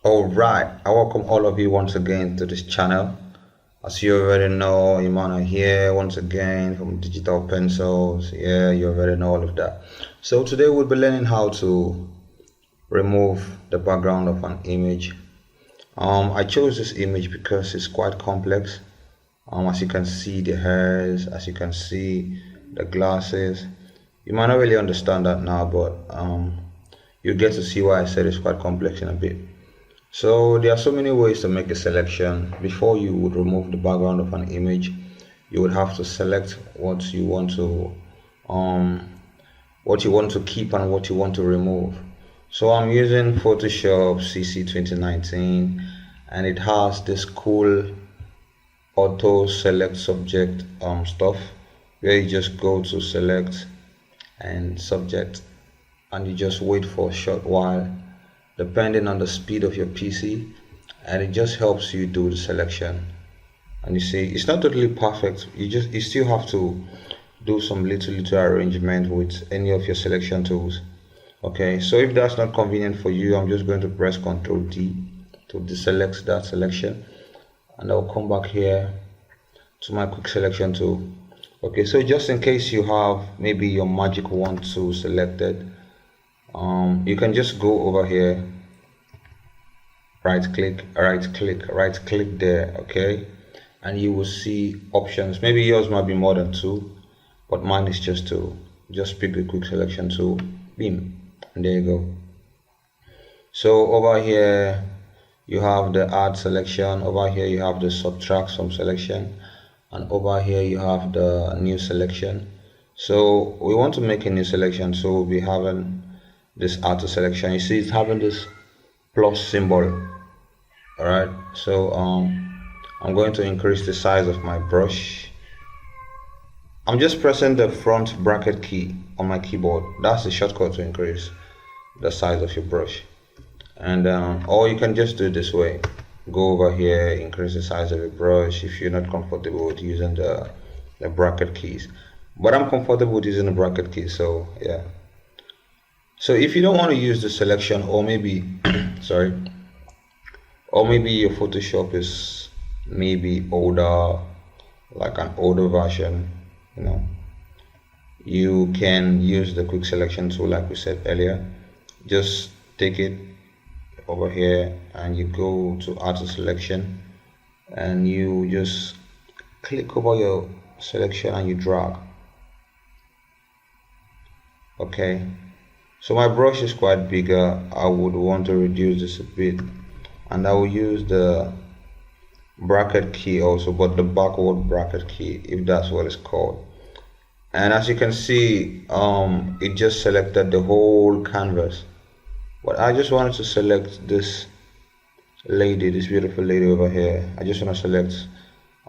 Alright, I welcome all of you once again to this channel. As you already know, Imana here once again from Digital Pencils. Yeah, you already know all of that. So today we'll be learning how to remove the background of an image. I chose this image because it's quite complex. As you can see the hairs, as you can see the glasses. You might not really understand that now, but you get to see why I said it's quite complex in a bit. So there are so many ways to make a selection. Before you would remove the background of an image, you would have to select um, what you want to keep and what you want to remove. So I'm using Photoshop CC 2019, and it has this cool auto select subject stuff where you just go to select and subject, and you just wait for a short while depending on the speed of your PC, and it just helps you do the selection. And you see it's not totally perfect, you still have to do some little arrangement with any of your selection tools. Okay, so if that's not convenient for you, I'm just going to press Ctrl D to deselect that selection, and I'll come back here to my quick selection tool. Okay, so just in case you have maybe your magic wand tool selected, you can just go over here, right click there, okay, and you will see options. Maybe yours might be more than two, but mine is just two. Just pick the quick selection tool, beam, and there you go. So over here you have the add selection, over here you have the subtract some selection, and over here you have the new selection. So we want to make a new selection, so we'll be having this auto selection. You see it's having this plus symbol. Alright, so I'm going to increase the size of my brush. I'm just pressing the front bracket key on my keyboard. That's the shortcut to increase the size of your brush. And or you can just do it this way. Go over here, increase the size of your brush if you're not comfortable with using the bracket keys. But I'm comfortable with using the bracket keys, so yeah. So if you don't want to use the selection, or maybe sorry, or maybe your Photoshop is maybe older, like an older version, you can use the quick selection tool like we said earlier. Just take it over here and you go to auto selection, and you just click over your selection and you drag. Okay, so my brush is quite bigger. I would want to reduce this a bit, and I will use the bracket key also, but the backward bracket key, if that's what it's called. And as you can see, it just selected the whole canvas, but I just wanted to select this lady, this beautiful lady over here. I just want to select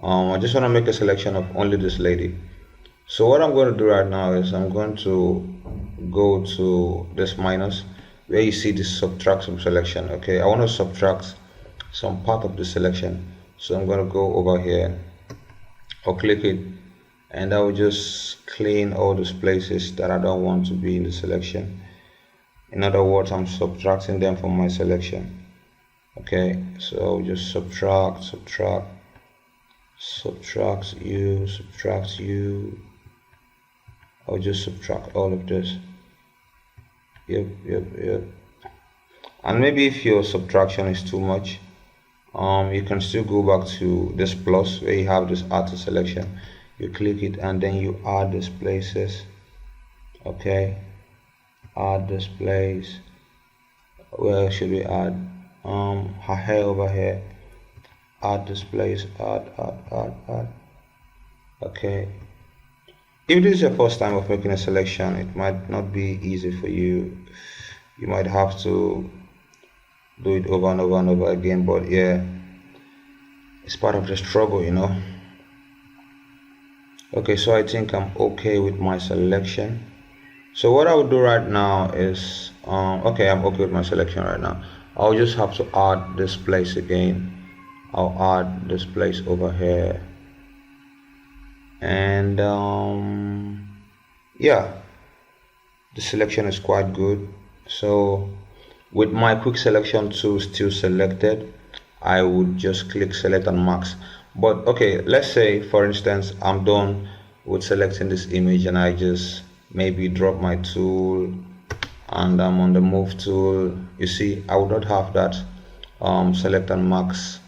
I just want to make a selection of only this lady. So what I'm going to do right now is I'm going to go to this minus where you see this subtract some selection. Okay, I want to subtract some part of the selection, so I'm going to go over here or click it, and I will just clean all those places that I don't want to be in the selection. In other words, I'm subtracting them from my selection. Okay, so just subtract you. I'll just subtract all of this. Yep. And maybe if your subtraction is too much, you can still go back to this plus where you have this auto selection. You click it and then you add these places. Okay, add this place. Where should we add? Her hair over here. Add this place. Add. Okay. If this is your first time of making a selection, it might not be easy for you. You might have to do it over and over again, but yeah, it's part of the struggle, Okay, so I think I'm okay with my selection. So what I will do right now is okay, I'm okay with my selection right now. I'll just have to add this place again. I'll add this place over here, and yeah, the selection is quite good. So With my quick selection tool still selected, I would just click select and mask. But okay, let's say for instance I'm done with selecting this image and I just maybe drop my tool and I'm on the move tool. You see, I would not have that select and mask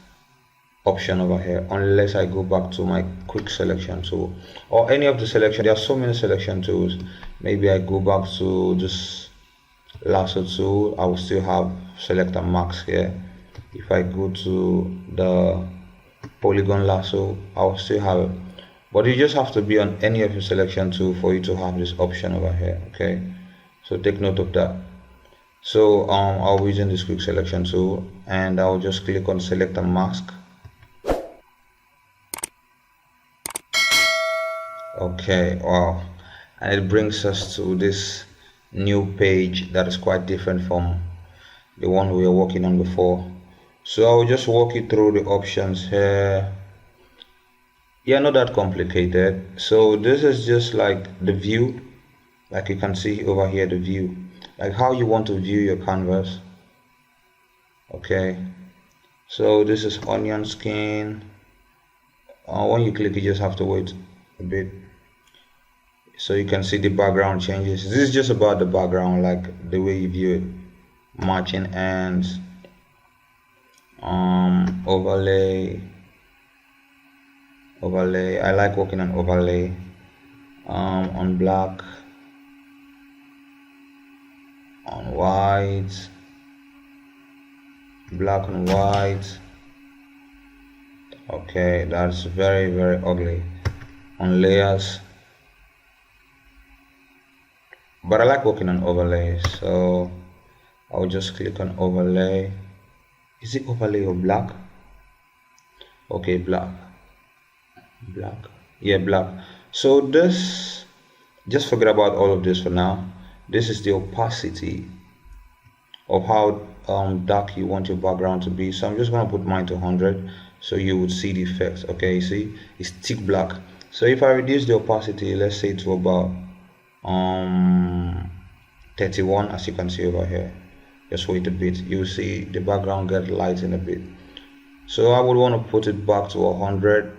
option over here unless I go back to my quick selection tool or any of the selection. There are so many selection tools. Maybe I go back to this lasso tool, I will still have select and mask here. If I go to the polygon lasso, I will still have it. But you just have to be on any of your selection tool for you to have this option over here. Okay, so take note of that. So I'll be using this quick selection tool and I'll just click on select and mask. Okay, wow, and it brings us to this new page that is quite different from the one we were working on before. So I'll just walk you through the options here. Yeah, not that complicated. So this is just like the view, like you can see over here, the view, like how you want to view your canvas. Okay, so this is onion skin. When you click, you just have to wait a bit so you can see the background changes. This is just about the background, like the way you view it. Matching ends, overlay. I like working on overlay. On black, on white, black and white. Okay, that's very ugly. On layers, but I like working on overlay, so I'll just click on overlay. Is it overlay or black? Okay, black, yeah, black. So this, just forget about all of this for now. This is the opacity of how dark you want your background to be. So I'm just going to put mine to 100 so you would see the effects. Okay, you see it's thick black. So if I reduce the opacity, let's say to about 31, as you can see over here, just wait a bit, you'll see the background get lighten a bit. So I would want to put it back to 100.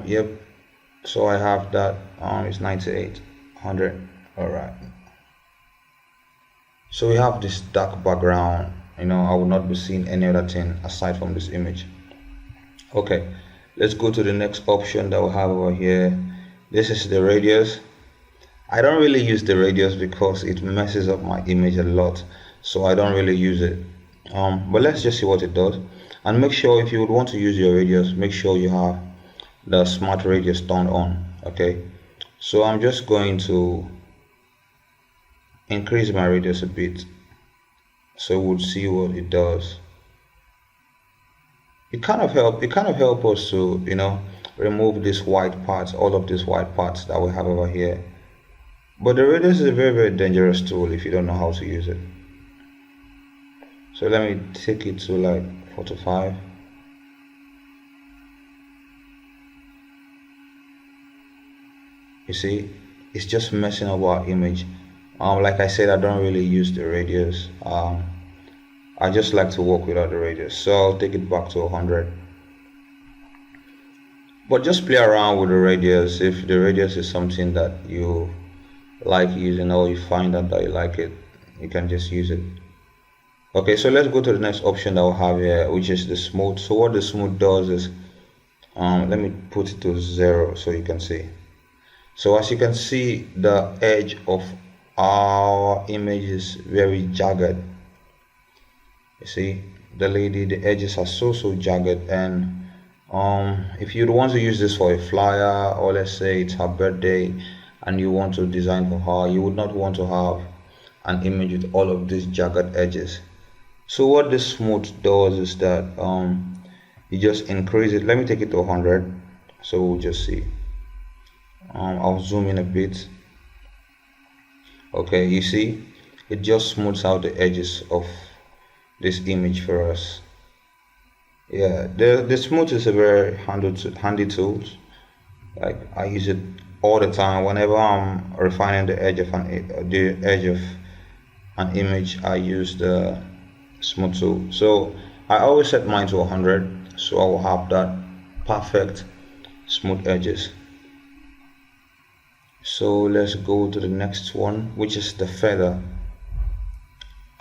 Yep, so I have that. It's 98, 100. All right, so we have this dark background. I will not be seeing any other thing aside from this image. Okay, let's go to the next option that we have over here. This is the radius. I don't really use the radius because it messes up my image a lot, so I don't really use it. But let's just see what it does. And make sure, if you would want to use your radius, make sure you have the smart radius turned on. Okay, so I'm just going to increase my radius a bit so we'll see what it does. It kind of help us to remove these white parts, all of these white parts that we have over here. But the radius is a very dangerous tool if you don't know how to use it. So let me take it to like 45. You see, it's just messing up our image. Like I said, I don't really use the radius. I just like to work without the radius, so I'll take it back to 100. But just play around with the radius. If the radius is something that you like using, or you find out that you like it, you can just use it. Okay, so let's go to the next option that we have here, which is the smooth. So what the smooth does is, let me put it to 0 so you can see. So as you can see, the edge of our image is very jagged. You see, the edges are so jagged, and if you'd want to use this for a flyer, or let's say it's her birthday and you want to design for her, you would not want to have an image with all of these jagged edges. So what this smooth does is that you just increase it. Let me take it to 100 so we'll just see. I'll zoom in a bit. Okay, you see, it just smooths out the edges of this image for us. Yeah, the smooth is a very handy tool. Like I use it all the time whenever I'm refining the edge of an image, I use the smooth tool. So I always set mine to 100, so I will have that perfect smooth edges. So let's go to the next one, which is the feather.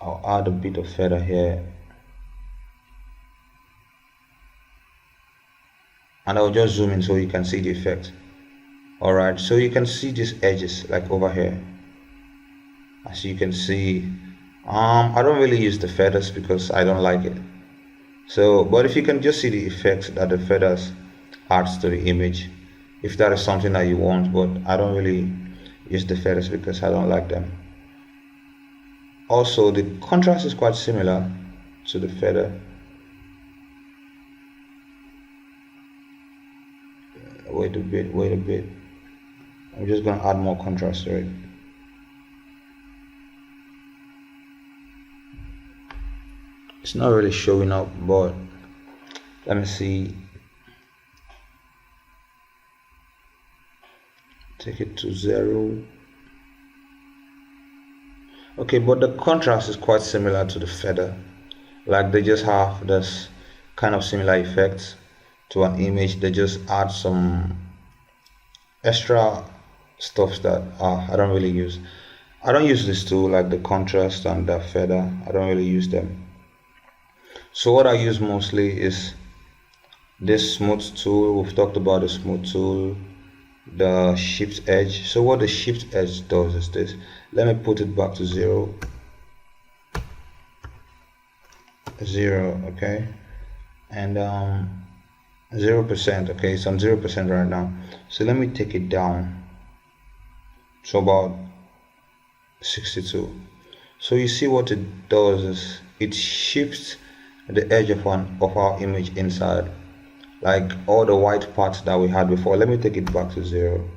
I'll add a bit of feather here, and I'll just zoom in so you can see the effect. Alright, so you can see these edges like over here. As you can see, I don't really use the feathers because I don't like it. So, but if you can just see the effect that the feathers adds to the image, if that is something that you want, but I don't really use the feathers because I don't like them. Also, the contrast is quite similar to the feather. Wait a bit. I'm just gonna add more contrast to it. It's not really showing up, but let me see. Take it to 0. Okay, but the contrast is quite similar to the feather. Like they just have this kind of similar effects to an image. They just add some extra stuff that I don't really use. I don't use this tool, like the contrast and the feather. I don't really use them. So what I use mostly is this smooth tool. We've talked about the smooth tool, the shift edge. So what the shift edge does is this. Let me put it back to 0. 0, okay, and 0%. Okay, so I'm 0% right now. So let me take it down to about 62. So you see what it does is it shifts the edge of our image inside, like all the white parts that we had before. Let me take it back to 0.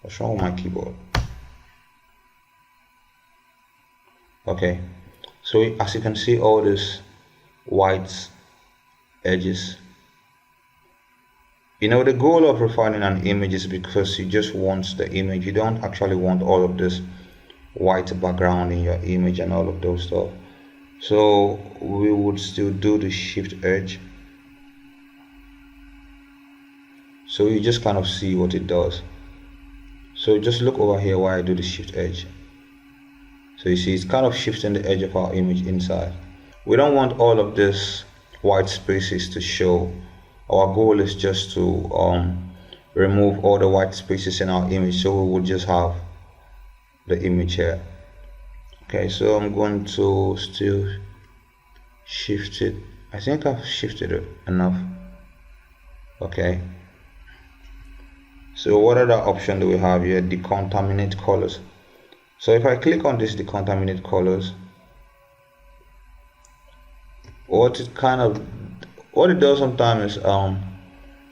What's wrong with my keyboard? Okay, so as you can see, all these white edges. You know, the goal of refining an image is because you just want the image. You don't actually want all of this white background in your image and all of those stuff. So we would still do the shift edge. So you just kind of see what it does. So just look over here while I do the shift edge. So you see it's kind of shifting the edge of our image inside. We don't want all of this white spaces to show. Our goal is just to remove all the white spaces in our image, so we will just have the image here. Okay, so I'm going to still shift it. I think I've shifted it enough. Okay, so what other option do we have here? Decontaminate colors. So if I click on this decontaminate colors, what it does sometimes is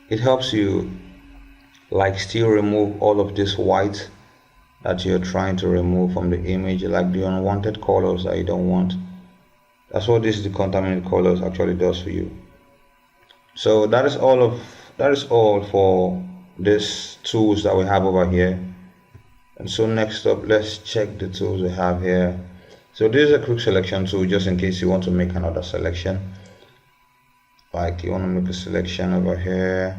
it helps you like still remove all of this white that you're trying to remove from the image, like the unwanted colors that you don't want. That's what this decontaminate colors actually does for you. So that is all for these tools that we have over here. And so next up, let's check the tools we have here. So this is a quick selection tool, just in case you want to make another selection. Like you want to make a selection over here,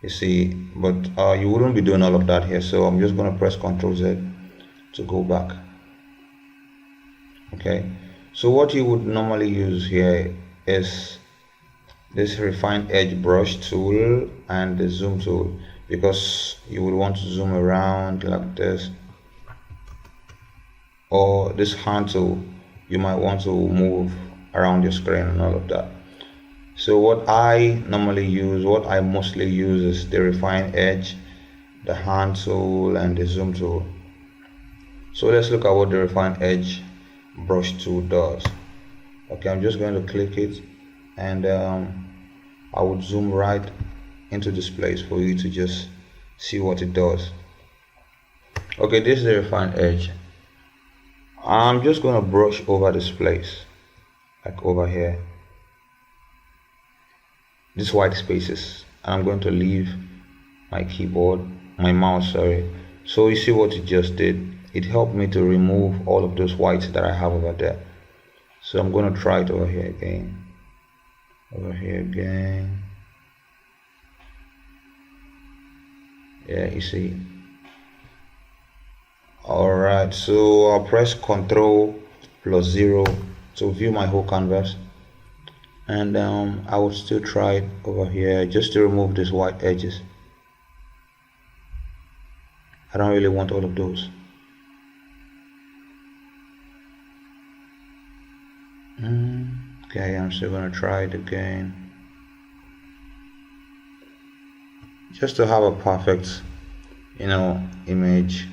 you see, but you wouldn't be doing all of that here. So I'm just going to press Ctrl Z to go back. Okay, so what you would normally use here is this refine edge brush tool and the zoom tool, because you would want to zoom around like this, or this hand tool, you might want to move around your screen and all of that. So what I mostly use is the refine edge, the hand tool, and the zoom tool. So let's look at what the refine edge brush tool does. Okay, I'm just going to click it, and I would zoom right into this place for you to just see what it does. Okay, this is the refine edge. I'm just going to brush over this place, like over here, these white spaces, and I'm going to leave my mouse So you see what it just did? It helped me to remove all of those whites that I have over there. So I'm going to try it over here again. Over here again. Yeah, you see. Alright, so I'll press Ctrl+0 to view my whole canvas. And I would still try it over here just to remove these white edges. I don't really want all of those. Okay, I'm still gonna try it again. Just to have a perfect, image.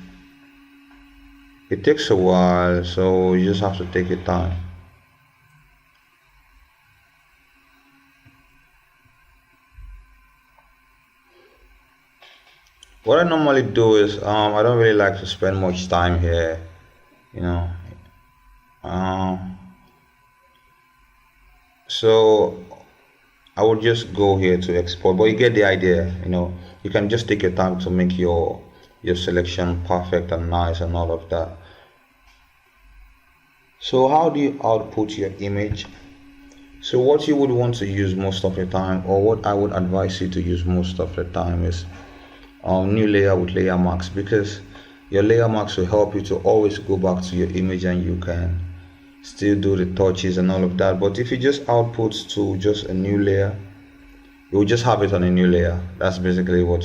It takes a while, so you just have to take your time. What I normally do is I don't really like to spend much time here, so I would just go here to export, but you get the idea. You can just take your time to make your selection perfect and nice and all of that. So how do you output your image? So what you would want to use most of the time, or what I would advise you to use most of the time, is new layer with layer mask, because your layer mask will help you to always go back to your image and you can still do the touches and all of that. But if you just output to just a new layer, you will just have it on a new layer. That's basically what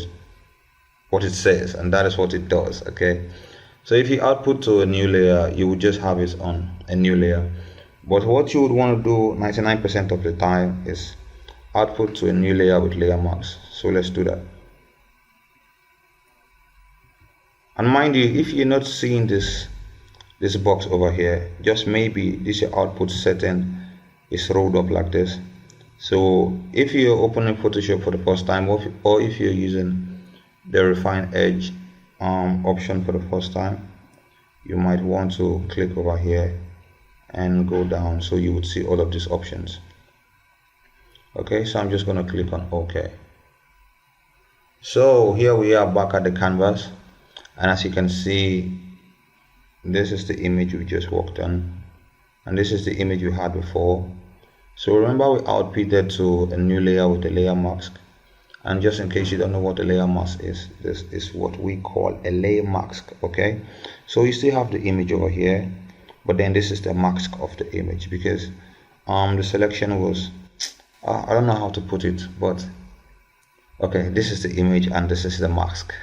it says, and that is what it does. Okay, so if you output to a new layer, you would just have it on a new layer. But what you would want to do 99% of the time is output to a new layer with layer mask. So let's do that. And mind you, if you're not seeing this box over here, just maybe this your output setting is rolled up like this. So if you're opening Photoshop for the first time, or if you're using the refine edge option for the first time, you might want to click over here and go down, so you would see all of these options. Okay, so I'm just going to click on OK. So here we are back at the canvas, and as you can see, this is the image we just worked on, and this is the image we had before. So remember, we outputted to a new layer with a layer mask. And just in case you don't know what a layer mask is, this is what we call a layer mask. Okay, so you still have the image over here, but then this is the mask of the image, because the selection was I don't know how to put it, but okay, this is the image and this is the mask.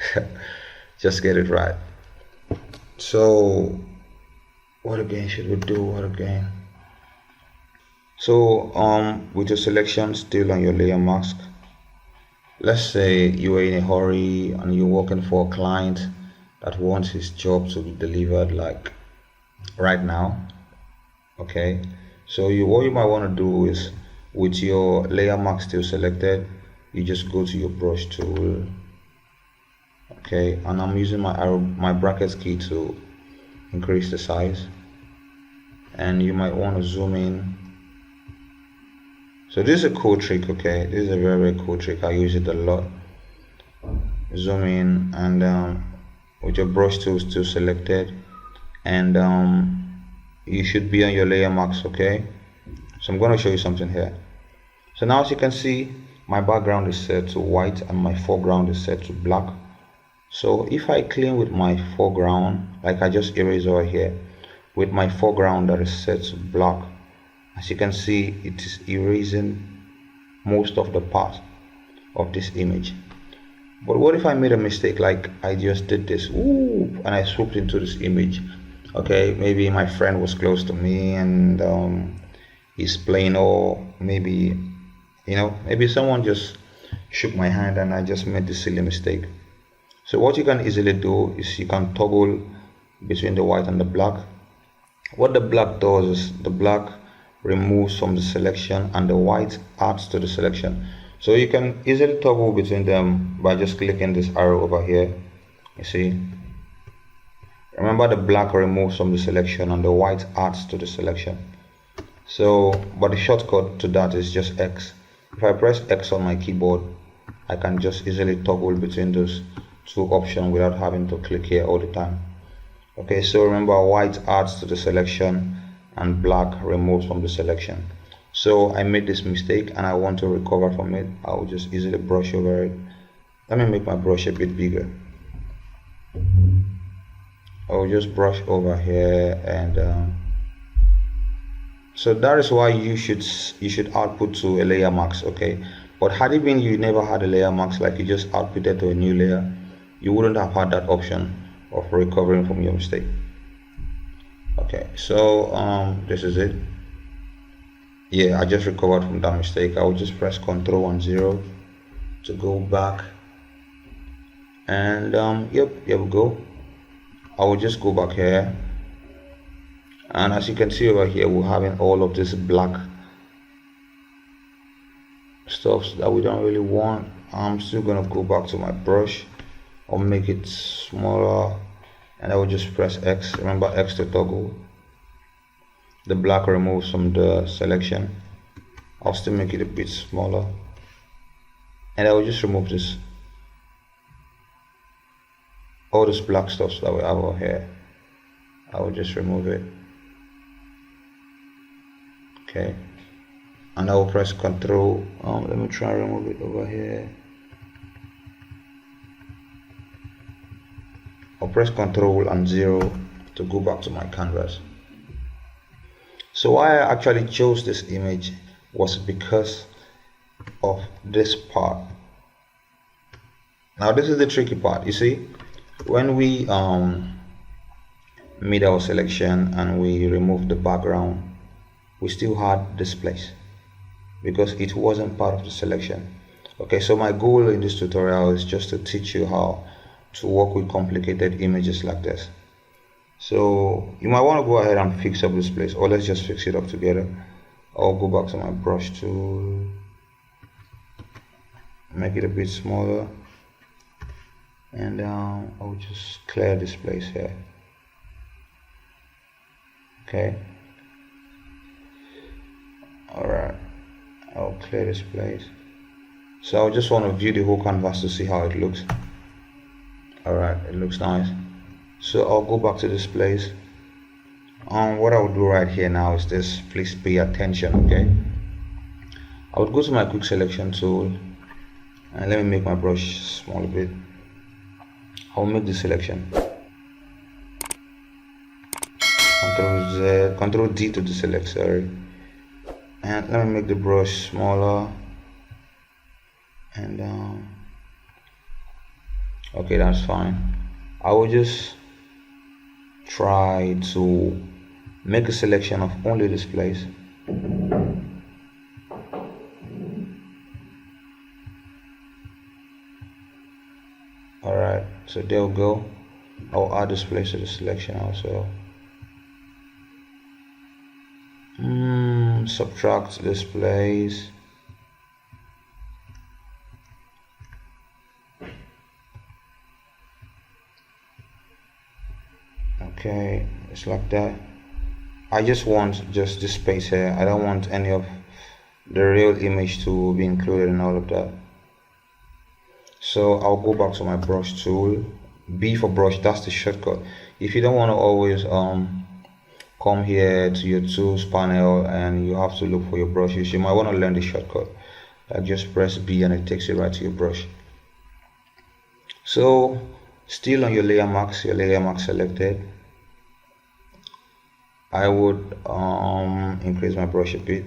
Just get it right. So what again should we do? What again? So with your selection still on your layer mask, let's say you are in a hurry and you're working for a client that wants his job to be delivered like right now. Okay, so what you might want to do is, with your layer mask still selected, you just go to your brush tool. Okay, and I'm using my brackets key to increase the size, and you might want to zoom in. So this is a cool trick. Okay, this is a very, very cool trick. I use it a lot. Zoom in, and with your brush tool still selected, and you should be on your layer mask. Okay, so I'm going to show you something here. So now, as you can see, my background is set to white and my foreground is set to black. So if I clean with my foreground, like I just erased over here, with my foreground that is set to black, as you can see, it is erasing most of the part of this image. But what if I made a mistake, like I just did this, and I swooped into this image? Okay, maybe my friend was close to me and he's playing, or maybe, maybe someone just shook my hand and I just made this silly mistake. So what you can easily do is you can toggle between the white and the black. What the black does is the black removes from the selection and the white adds to the selection. So you can easily toggle between them by just clicking this arrow over here. You see, remember, the black removes from the selection and the white adds to the selection. So, but the shortcut to that is just X. If I press X on my keyboard, I can just easily toggle between those two options without having to click here all the time. Okay, so remember, white adds to the selection and black removes from the selection. So I made this mistake and I want to recover from it. I will just easily brush over it. Let me make my brush a bit bigger. I will just brush over here, and so that is why you should output to a layer mask. Okay, but had it been you never had a layer mask, like you just outputted to a new layer, you wouldn't have had that option of recovering from your mistake. Okay, so this is it. Yeah, I just recovered from that mistake. I will just press Ctrl and 0 to go back, and yep, here we go. I will just go back here, and as you can see over here, we're having all of this black stuff that we don't really want. I'm still gonna go back to my brush. I'll make it smaller, and I will just press X. Remember X to toggle. The black removes from the selection. I'll still make it a bit smaller, and I will just remove this, all this black stuff that we have over here. I will just remove it. Okay, and I will press Ctrl. Let me try and remove it over here. I'll press Ctrl and 0 to go back to my canvas. So why I actually chose this image was because of this part. Now this is the tricky part. You see, when we made our selection and we removed the background, we still had this place because it wasn't part of the selection. Okay, so my goal in this tutorial is just to teach you how to work with complicated images like this. So you might want to go ahead and fix up this place, or let's just fix it up together. I'll go back to my brush tool, make it a bit smaller, and I'll just clear this place here. Okay, alright, I'll clear this place. So I just want to view the whole canvas to see how it looks. Alright, it looks nice. So I'll go back to this place. What I will do right here now is this. Please pay attention. Okay, I would go to my quick selection tool, and let me make my brush small a bit. I'll make the selection. Ctrl Z, Ctrl D to deselect. Sorry, and let me make the brush smaller. And okay, that's fine. I will just try to make a selection of only this place. Alright, so there we go. I'll add this place to the selection also. Subtract this place. Okay, it's like that. I just want just this space here. I don't want any of the real image to be included in all of that. So I'll go back to my brush tool. B for brush, that's the shortcut. If you don't want to always come here to your tools panel and you have to look for your brushes, you might want to learn the shortcut. Like just press B and it takes you right to your brush. So still on your layer mask selected, I would increase my brush a bit,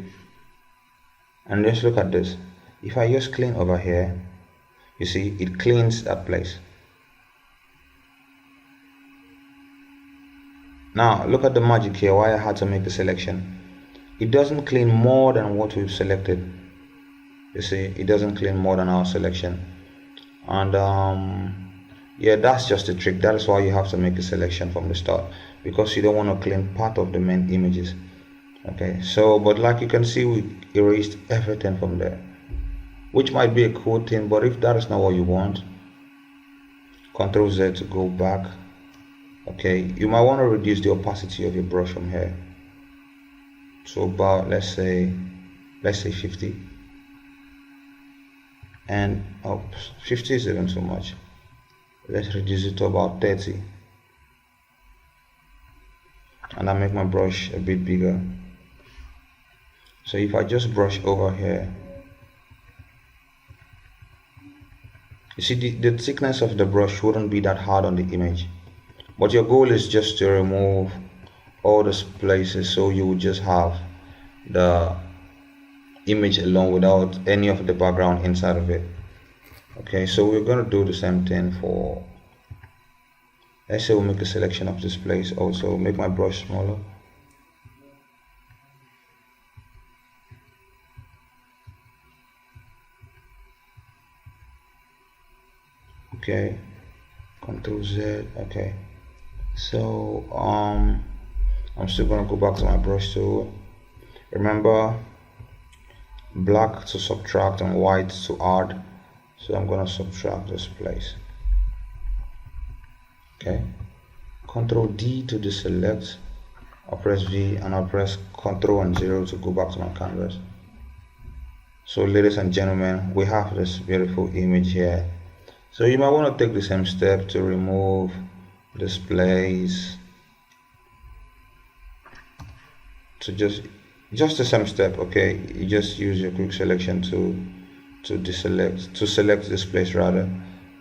and just look at this. If I just clean over here, you see it cleans that place. Now look at the magic here, why I had to make the selection. It doesn't clean more than what we've selected. You see, it doesn't clean more than our selection. And yeah, that's just a trick. That is why you have to make a selection from the start, because you don't want to clean part of the main images. Okay, so but like you can see, we erased everything from there, which might be a cool thing, but if that is not what you want, Ctrl Z to go back. Okay, you might want to reduce the opacity of your brush from here to about, let's say 50, and 50 is even too much. Let's reduce it to about 30, and I make my brush a bit bigger. So if I just brush over here, you see the thickness of the brush wouldn't be that hard on the image, but your goal is just to remove all those places, so you would just have the image alone without any of the background inside of it. Okay, so we're going to do the same thing for, let's say we'll make a selection of this place. Also make my brush smaller. Okay, Control Z. Okay, so I'm still gonna go back to my brush tool. Remember, black to subtract and white to add, so I'm gonna subtract this place. Okay, Control D to deselect. I'll press V and I'll press Control and 0 to go back to my canvas. So ladies and gentlemen, we have this beautiful image here. So you might want to take the same step to remove this place. So just the same step. Okay, you just use your quick selection to select this place rather,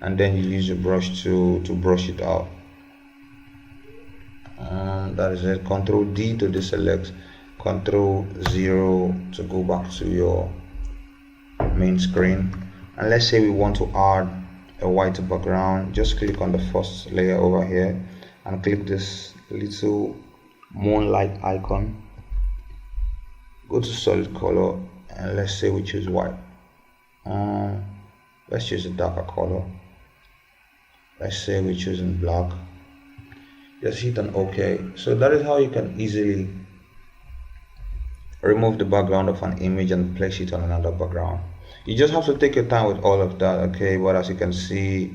and then you use your brush to brush it out. That is it. Control D to deselect, Control 0 to go back to your main screen. And let's say we want to add a white background. Just click on the first layer over here and click this little moonlight icon. Go to solid color and let's say we choose white. Let's choose a darker color. Let's say we're choosing black. Just hit an OK. So that is how you can easily remove the background of an image and place it on another background. You just have to take your time with all of that. Okay, but as you can see,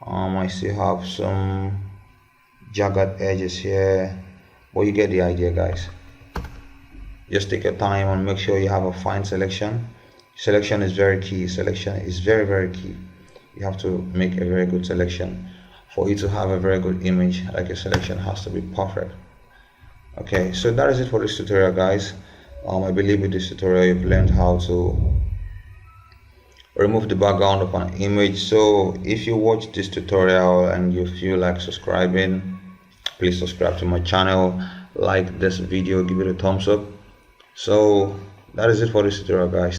I still have some jagged edges here, but you get the idea, guys. Just take your time and make sure you have a fine selection. Selection is very key. Selection is very, very key. You have to make a very good selection for you to have a very good image. Like, your selection has to be perfect. Okay, so that is it for this tutorial, guys. I believe with this tutorial you've learned how to remove the background of an image. So if you watch this tutorial and you feel like subscribing, please subscribe to my channel, like this video, give it a thumbs up. So that is it for this tutorial, guys.